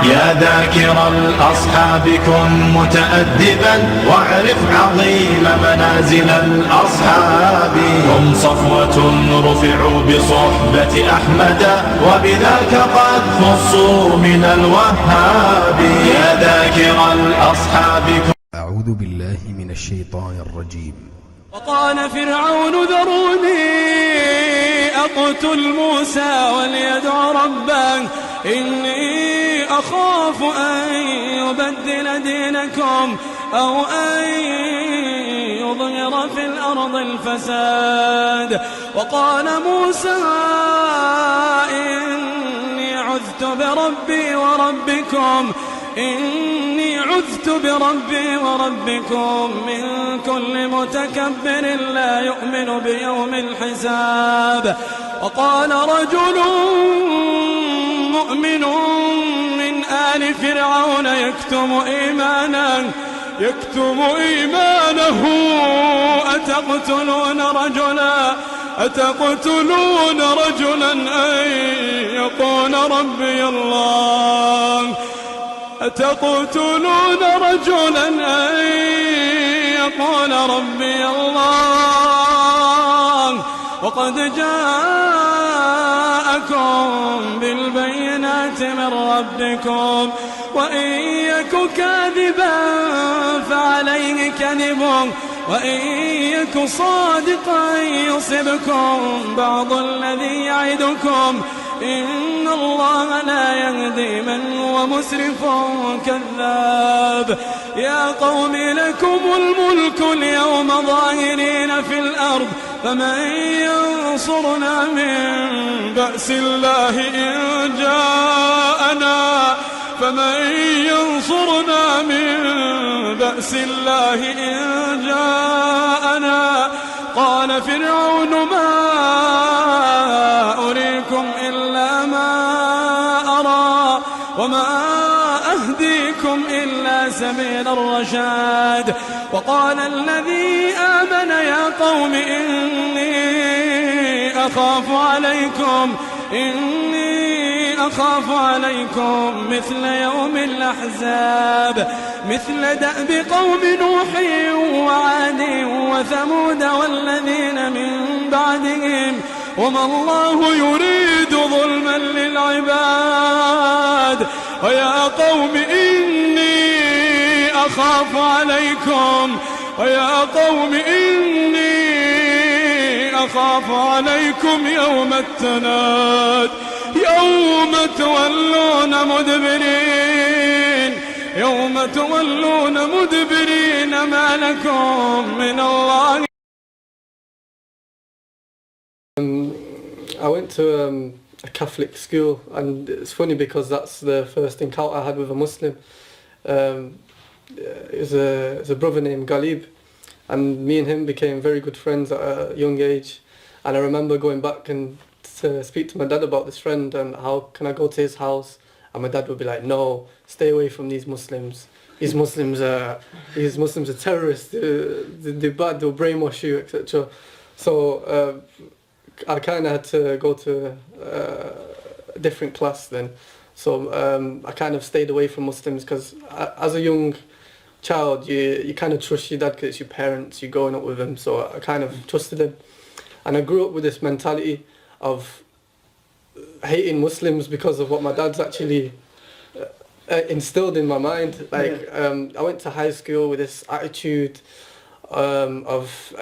يا ذاكر الأصحاب كن متأدبا واعرف عظيم منازل الأصحاب. هم صفوة رفعوا بصحبة أحمد وبذاك قد خصوا من الوهاب. يا ذاكر الأصحاب كن. أعوذ بالله من الشيطان الرجيم. وقال فرعون ذروني أقتل موسى وليدع ربه إني أخاف أن يبدل دينكم أو أن يظهر في الأرض الفساد. وقال موسى إني عذت بربي وربكم من كل متكبر لا يؤمن بيوم الحساب. وقال رجل مؤمن من آل فرعون يكتم إيمانه أتقتلون رجلا أن يقول ربي الله وقد جاءكم بالبينات من ربكم وإن يك كاذبا فعليه كذبه وإن يك صادقا يصبكم بعض الذي يعدكم إن الله لا يهدي من هو مسرف كذاب. يا قوم لكم الملك اليوم ظاهرين في الأرض فمن ينصرنا من بأس الله إن جاءنا قال فرعون ما أريكم إلا ما أرى وما أهديكم إلا سبيل الرشاد. وقال الذي آمن يا قوم إني أخاف عليكم مثل يوم الأحزاب مثل دأب قوم نوح وعاد وثمود والذين من بعدهم وما الله يريد ظلما للعباد. ويا قوم إني أخاف عليكم يوم التناد يوم تولون مدبرين ما لكم من الله. I went to a Catholic school, and it's funny because that's the first encounter I had with a Muslim. It was a brother named Galib, and me and him became very good friends at a young age. And I remember going back and to speak to my dad about this friend and how can I go to his house, and my dad would be like, no, stay away from these Muslims. These Muslims are terrorists. They're bad. They'll brainwash you, etc. So I kind of had to go to a different class then. So I kind of stayed away from Muslims because as a young child, you kind of trust your dad because it's your parents, you're growing up with them. So I kind of trusted him. And I grew up with this mentality of hating Muslims because of what my dad's actually instilled in my mind. Like I went to high school with this attitude of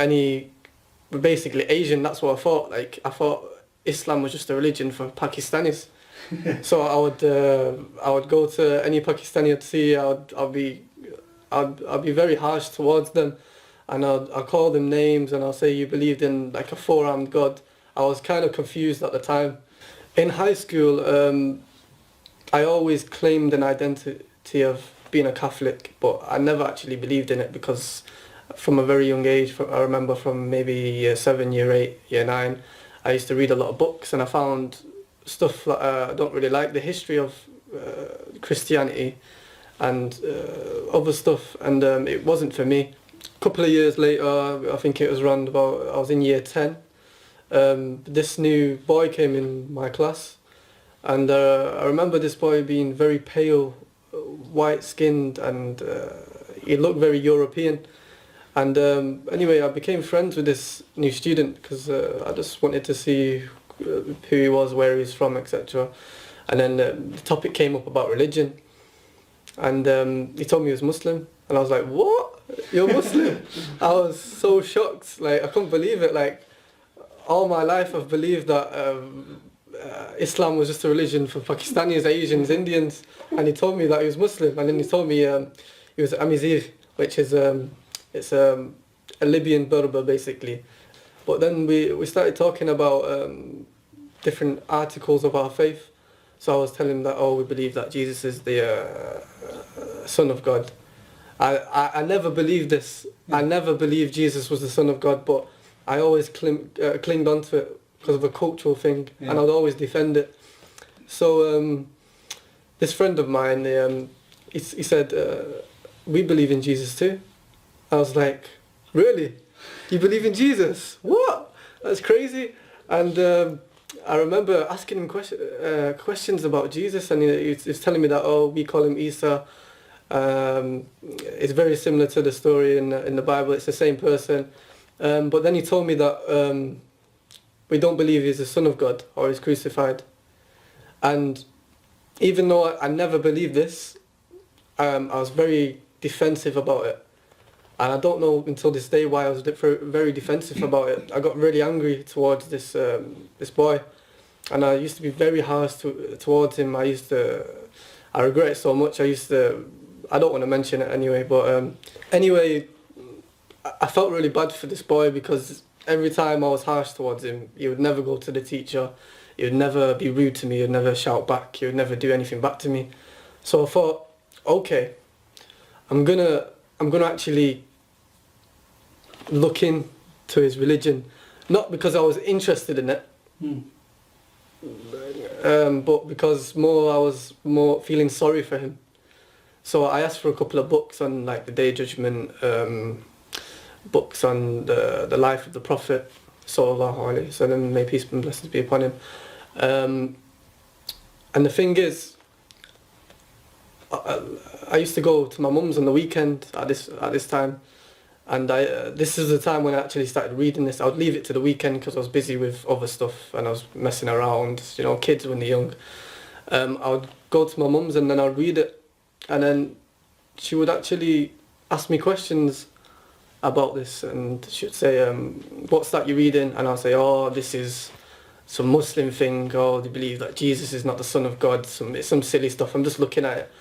basically Asian. That's what I thought. Like I thought Islam was just a religion for Pakistanis. So I would go to any Pakistani I'd see. I'd be very harsh towards them, and I'd call them names, and I'll say you believed in like a four-armed God. I was kind of confused at the time. In high school, I always claimed an identity of being a Catholic, but I never actually believed in it because from a very young age, I remember from maybe year 7, year 8, year 9, I used to read a lot of books, and I found stuff that I don't really like, the history of Christianity and other stuff, and it wasn't for me. A couple of years later, I think it was around about, I was in year 10, this new boy came in my class, And I remember this boy being very pale, white-skinned, and he looked very European. And anyway, I became friends with this new student because I just wanted to see who he was, where he was from, etc. And then the topic came up about religion. And he told me he was Muslim. And I was like, what? You're Muslim? I was so shocked. Like, I couldn't believe it. Like, all my life I've believed that Islam was just a religion for Pakistanis, Asians, Indians. And he told me that he was Muslim. And then he told me he was Amizigh, which is it's a Libyan Berber, basically. But then we started talking about different articles of our faith. So I was telling him that, oh, we believe that Jesus is the Son of God. I never believed this. I never believed Jesus was the Son of God, but I always clinged onto it because of a cultural thing, and I'd always defend it. So this friend of mine, he said, we believe in Jesus too. I was like, really? You believe in Jesus? What? That's crazy. And I remember asking him questions about Jesus, and he was telling me that, oh, we call him Isa. It's very similar to the story in the Bible. It's the same person. But then he told me that we don't believe he's the Son of God or he's crucified. And even though I never believed this, I was very defensive about it. And I don't know until this day why I was very defensive about it. I got really angry towards this boy, and I used to be very harsh towards him. I regret it so much. I don't want to mention it anyway, but anyway, I felt really bad for this boy because every time I was harsh towards him, he would never go to the teacher, he would never be rude to me, he would never shout back, he would never do anything back to me. So I thought, okay, I'm gonna actually look into his religion, not because I was interested in it, but because I was more feeling sorry for him. So I asked for a couple of books on like the Day of Judgment, books on the life of the Prophet, sallallahu alaihi wasallam, may peace and blessings be upon him. And the thing is, I used to go to my mum's on the weekend at this time, and this is the time when I actually started reading this. I would leave it to the weekend because I was busy with other stuff and I was messing around, kids when they're young. I would go to my mum's and then I would read it, and then she would actually ask me questions about this, and she would say, what's that you're reading? And I'll say, oh, this is some Muslim thing, or they believe that Jesus is not the Son of God, it's some silly stuff, I'm just looking at it.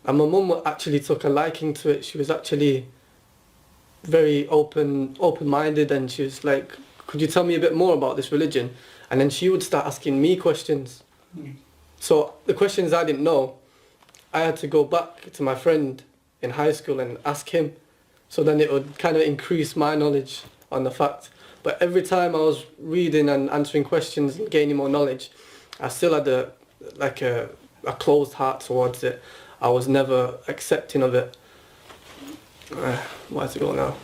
And my mum actually took a liking to it. She was actually very open-minded, and she was like, could you tell me a bit more about this religion? And then she would start asking me questions. So the questions I didn't know, I had to go back to my friend in high school and ask him. So then it would kind of increase my knowledge on the fact. But every time I was reading and answering questions and gaining more knowledge, I still had a closed heart towards it. I was never accepting of it. Where to go now?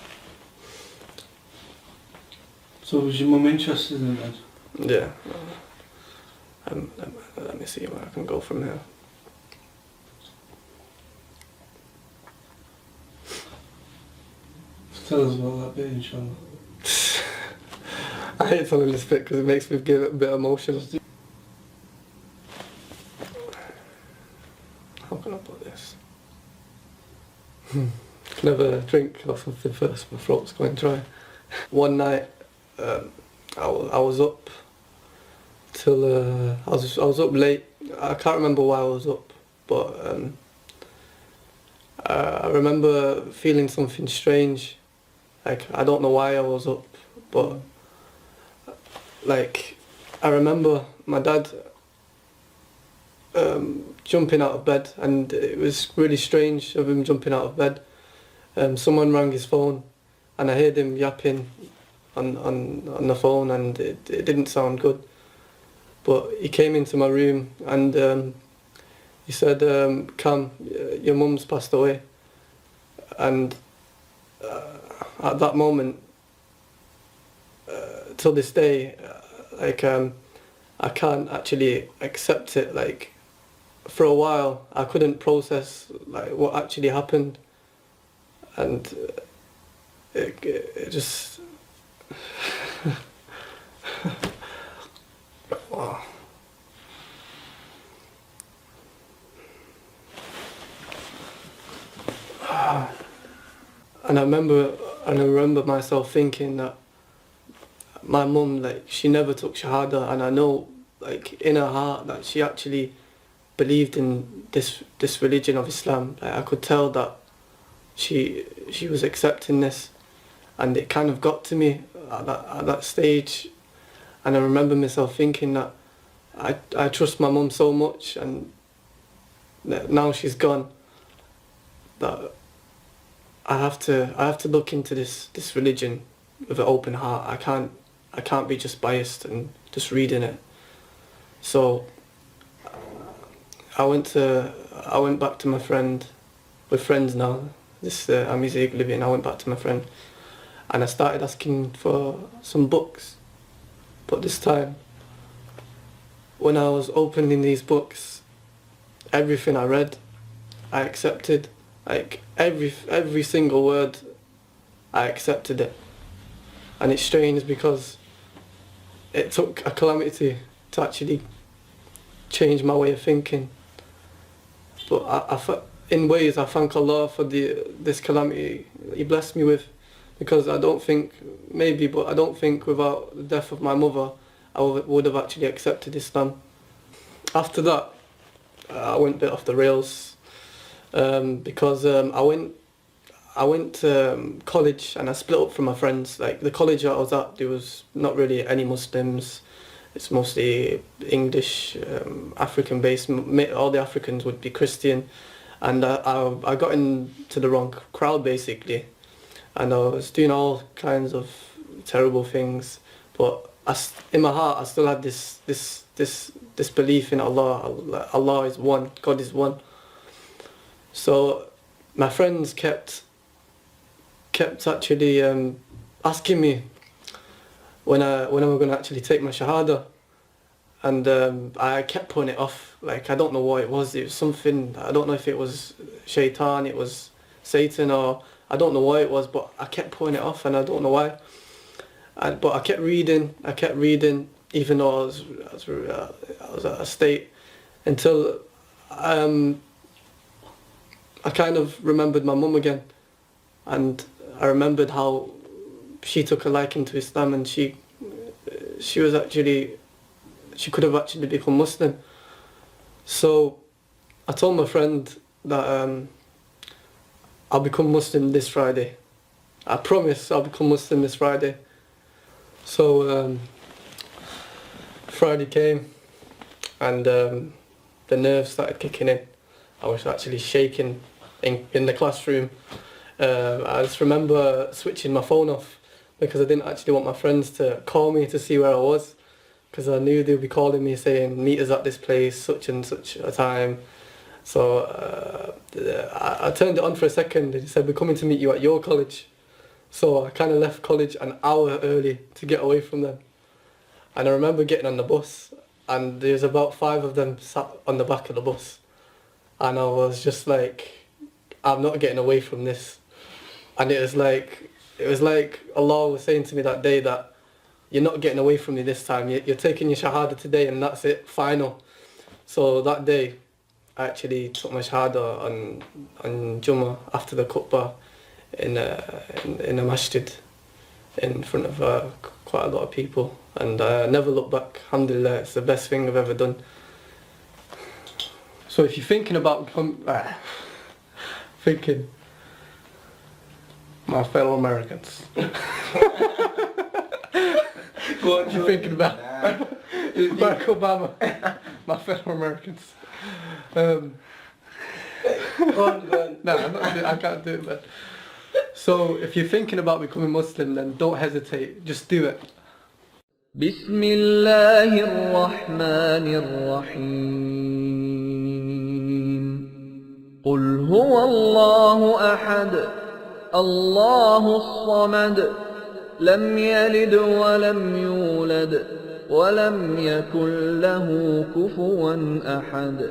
So was your mum interested in that? Yeah. Let me see where I can go from here. Tell us about that bit, inshallah. I hate telling this bit because it makes me get a bit emotional. How can I put this? Can I have a drink or something first? My throat's going dry. One night, I was up till I was up late. I can't remember why I was up, but I remember feeling something strange. Like, I don't know why I was up, but like, I remember my dad jumping out of bed, and it was really strange of him jumping out of bed. Someone rang his phone, and I heard him yapping on the phone, and it didn't sound good. But he came into my room, and he said, Cam, your mum's passed away. And at that moment, till this day, I can't actually accept it. Like, for a while, I couldn't process like what actually happened, and it just. Wow. And I remember myself thinking that my mum, like, she never took Shahada, and I know, like, in her heart that she actually believed in this religion of Islam. Like, I could tell that she was accepting this, and it kind of got to me at that stage. And I remember myself thinking that I trust my mum so much, and that now she's gone, that I have to look into this religion with an open heart. I can't be just biased and just reading it. So I went back to my friend. We're friends now. I'm his living. I went back to my friend, and I started asking for some books. But this time, when I was opening these books, everything I read, I accepted. Like, every single word, I accepted it. And it's strange because it took a calamity to actually change my way of thinking. But in ways, I thank Allah for this calamity He blessed me with, because I don't think without the death of my mother, I would have actually accepted Islam. After that, I went a bit off the rails. Because I went to college, and I split up from my friends. Like, the college I was at, there was not really any Muslims. It's mostly English, African based. All the Africans would be Christian, and I got into the wrong crowd basically, and I was doing all kinds of terrible things. But in my heart, I still had this belief in Allah. Allah is one. God is one. So my friends kept actually asking me when I'm going to actually take my Shahada, and I kept putting it off. Like, I don't know what it was. It was something, I don't know if it was Shaitan, it was Satan, or I don't know what it was, but I kept putting it off, and I don't know why. But I kept reading, even though I was at a state, until I kind of remembered my mum again, and I remembered how she took a liking to Islam, and she could have actually become Muslim. So I told my friend that I'll become Muslim this Friday. I promise I'll become Muslim this Friday. So Friday came, and the nerves started kicking in. I was actually shaking in the classroom. I just remember switching my phone off because I didn't actually want my friends to call me to see where I was, because I knew they'd be calling me saying, meet us at this place, such and such a time. So I turned it on for a second, and he said, we're coming to meet you at your college. So I kind of left college an hour early to get away from them. And I remember getting on the bus, and there's about 5 of them sat on the back of the bus. And I was just like, I'm not getting away from this. And it was like Allah was saying to me that day that you're not getting away from me this time. You're taking your Shahada today, and that's it, final. So that day, I actually took my Shahada on Jummah after the khutbah in a masjid in front of quite a lot of people. And I never looked back. Alxamdulilaah, it's the best thing I've ever done. So if you're thinking about thinking, my fellow Americans, what you're thinking about Barack Obama, my fellow Americans. No, I can't do it, man. So if you're thinking about becoming Muslim, then don't hesitate, just do it. بسم الله الرحمن الرحيم قل هو الله أحد الله الصمد لم يلد ولم يولد ولم يكن له كفوا أحد